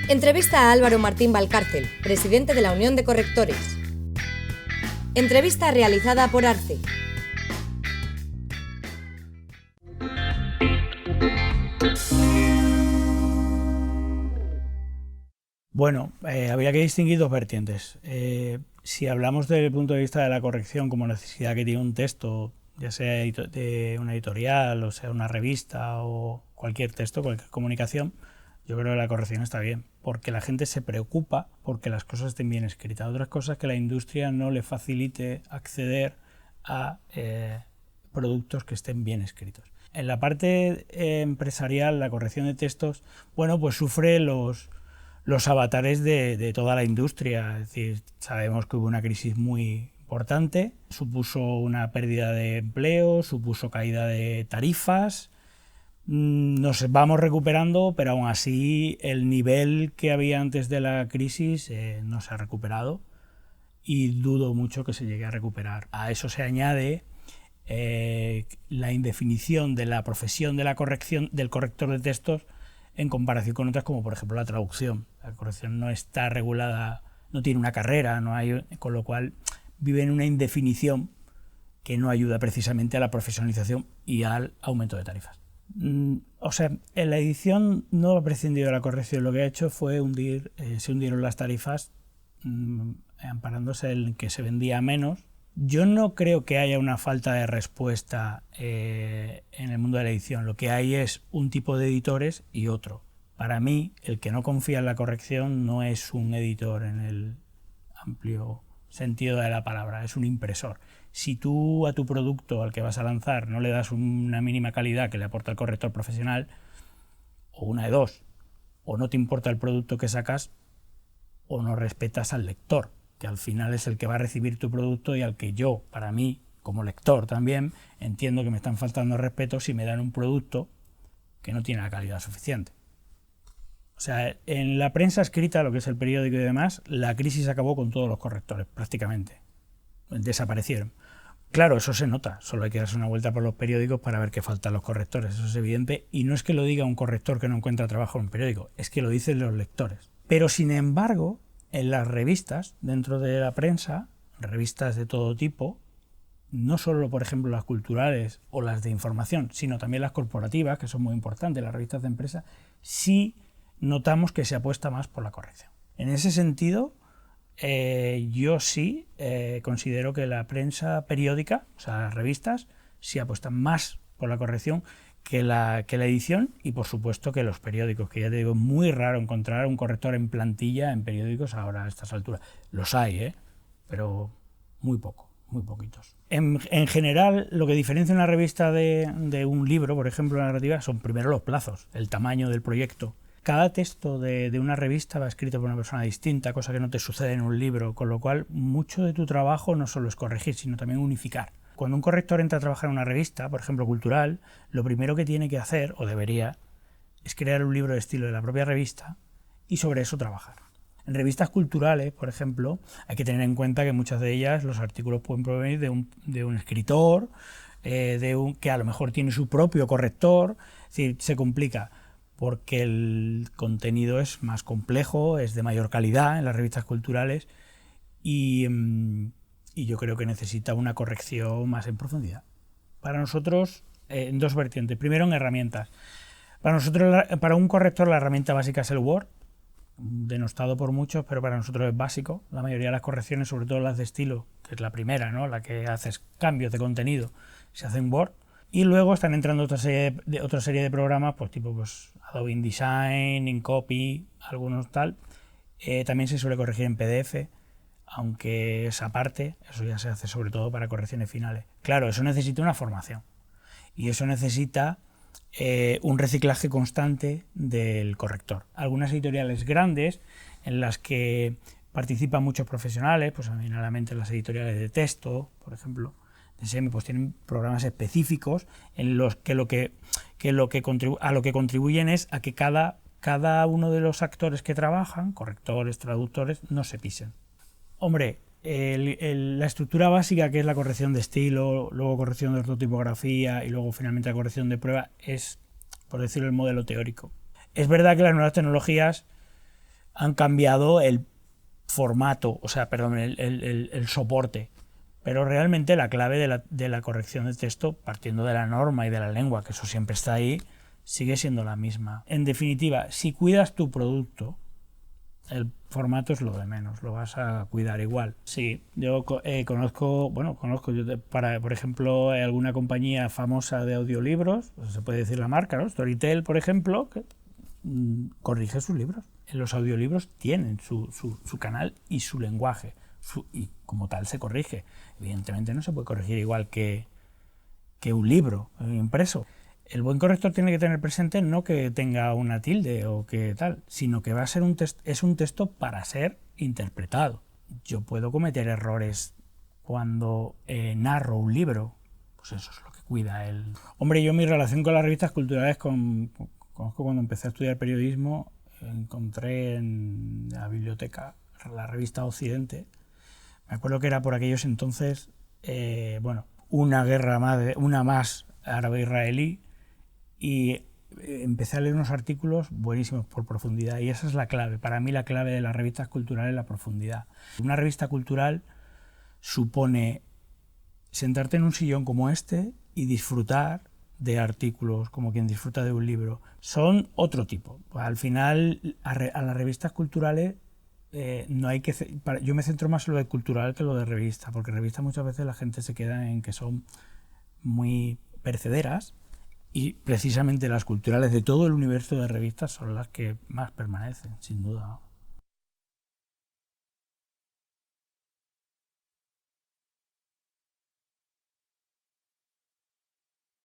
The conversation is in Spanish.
Entrevista a Álvaro Martín Valcárcel, presidente de la Unión de Correctores. Entrevista realizada por Arce. Bueno, habría que distinguir dos vertientes. Si hablamos desde el punto de vista de la corrección como necesidad que tiene un texto, ya sea de una editorial, o sea una revista o cualquier texto, cualquier comunicación, yo creo que la corrección está bien, porque la gente se preocupa porque las cosas estén bien escritas. Otras cosas que la industria no le facilite acceder a productos que estén bien escritos. En la parte empresarial, la corrección de textos, bueno, pues sufre los avatares de toda la industria. Es decir, sabemos que hubo una crisis muy importante, supuso una pérdida de empleo, supuso caída de tarifas. Nos vamos recuperando, pero aún así el nivel que había antes de la crisis no se ha recuperado y dudo mucho que se llegue a recuperar. A eso se añade la indefinición de la profesión de la corrección del corrector de textos en comparación con otras como por ejemplo la traducción. La corrección no está regulada, no tiene una carrera, no hay, con lo cual vive en una indefinición que no ayuda precisamente a la profesionalización y al aumento de tarifas. O sea, en la edición no ha prescindido de la corrección, lo que ha hecho fue se hundieron las tarifas amparándose en que se vendía menos. Yo no creo que haya una falta de respuesta en el mundo de la edición, lo que hay es un tipo de editores y otro. Para mí, el que no confía en la corrección no es un editor en el amplio sentido de la palabra, es un impresor. Si tú a tu producto al que vas a lanzar no le das una mínima calidad que le aporta el corrector profesional, o una de dos, o no te importa el producto que sacas, o no respetas al lector, que al final es el que va a recibir tu producto y al que yo, para mí, como lector también, entiendo que me están faltando respeto si me dan un producto que no tiene la calidad suficiente. O sea, en la prensa escrita, lo que es el periódico y demás, la crisis acabó con todos los correctores, prácticamente. Desaparecieron. Claro, eso se nota, solo hay que darse una vuelta por los periódicos para ver que faltan los correctores, eso es evidente, y no es que lo diga un corrector que no encuentra trabajo en un periódico, es que lo dicen los lectores. Pero sin embargo, en las revistas, dentro de la prensa, revistas de todo tipo, no solo, por ejemplo, las culturales o las de información, sino también las corporativas, que son muy importantes, las revistas de empresa, sí notamos que se apuesta más por la corrección. En ese sentido, yo sí considero que la prensa periódica, o sea, las revistas, sí apuestan más por la corrección que la edición y, por supuesto, que los periódicos, que ya te digo, es muy raro encontrar un corrector en plantilla en periódicos ahora a estas alturas. Los hay, pero muy poco, muy poquitos. En general, lo que diferencia una revista de un libro, por ejemplo, una narrativa, son primero los plazos, el tamaño del proyecto. Cada texto de una revista va escrito por una persona distinta, cosa que no te sucede en un libro, con lo cual mucho de tu trabajo no solo es corregir, sino también unificar. Cuando un corrector entra a trabajar en una revista, por ejemplo cultural, lo primero que tiene que hacer, o debería, es crear un libro de estilo de la propia revista y sobre eso trabajar. En revistas culturales, por ejemplo, hay que tener en cuenta que muchas de ellas los artículos pueden provenir de un escritor, que a lo mejor tiene su propio corrector, es decir, se complica, porque el contenido es más complejo, es de mayor calidad en las revistas culturales y yo creo que necesita una corrección más en profundidad. Para nosotros, en dos vertientes. Primero, en herramientas. Para nosotros, para un corrector, la herramienta básica es el Word, denostado por muchos, pero para nosotros es básico. La mayoría de las correcciones, sobre todo las de estilo, que es la primera, ¿no?, la que haces cambios de contenido, se hace en Word. Y luego están entrando otra serie de programas, pues tipo Adobe InDesign, InCopy, algunos tal. También se suele corregir en PDF, aunque esa parte, eso ya se hace sobre todo para correcciones finales. Claro, eso necesita una formación y eso necesita un reciclaje constante del corrector. Algunas editoriales grandes en las que participan muchos profesionales, pues me vienen a la mente las editoriales de texto, por ejemplo, DSM, pues tienen programas específicos en los que lo que contribuyen es a que cada uno de los actores que trabajan, correctores, traductores, no se pisen. Hombre, la estructura básica, que es la corrección de estilo, luego corrección de ortotipografía y luego finalmente la corrección de prueba, es, por decirlo, el modelo teórico. Es verdad que las nuevas tecnologías han cambiado el formato, o sea, perdón, el soporte. Pero realmente la clave de la corrección de texto, partiendo de la norma y de la lengua, que eso siempre está ahí, sigue siendo la misma. En definitiva, si cuidas tu producto, el formato es lo de menos, lo vas a cuidar igual. Sí, yo conozco, por ejemplo, alguna compañía famosa de audiolibros, pues se puede decir la marca, ¿no? Storytel, por ejemplo, que corrige sus libros. Los audiolibros tienen su canal y su lenguaje, y como tal se corrige. Evidentemente no se puede corregir igual que un libro impreso. El buen corrector tiene que tener presente no que tenga una tilde o que tal, sino que va a ser es un texto para ser interpretado. Yo puedo cometer errores cuando narro un libro, pues eso es lo que cuida el... Hombre, yo mi relación con las revistas culturales, conozco cuando empecé a estudiar periodismo, encontré en la biblioteca la revista Occidente. Me acuerdo que era por aquellos entonces, una guerra más árabe-israelí, y empecé a leer unos artículos buenísimos por profundidad, y esa es la clave. Para mí la clave de las revistas culturales es la profundidad. Una revista cultural supone sentarte en un sillón como este y disfrutar de artículos como quien disfruta de un libro. Son otro tipo. Al final, a las revistas culturales no hay que... Yo me centro más en lo de cultural que lo de revista, porque revista muchas veces la gente se queda en que son muy perecederas, y precisamente las culturales de todo el universo de revistas son las que más permanecen, sin duda.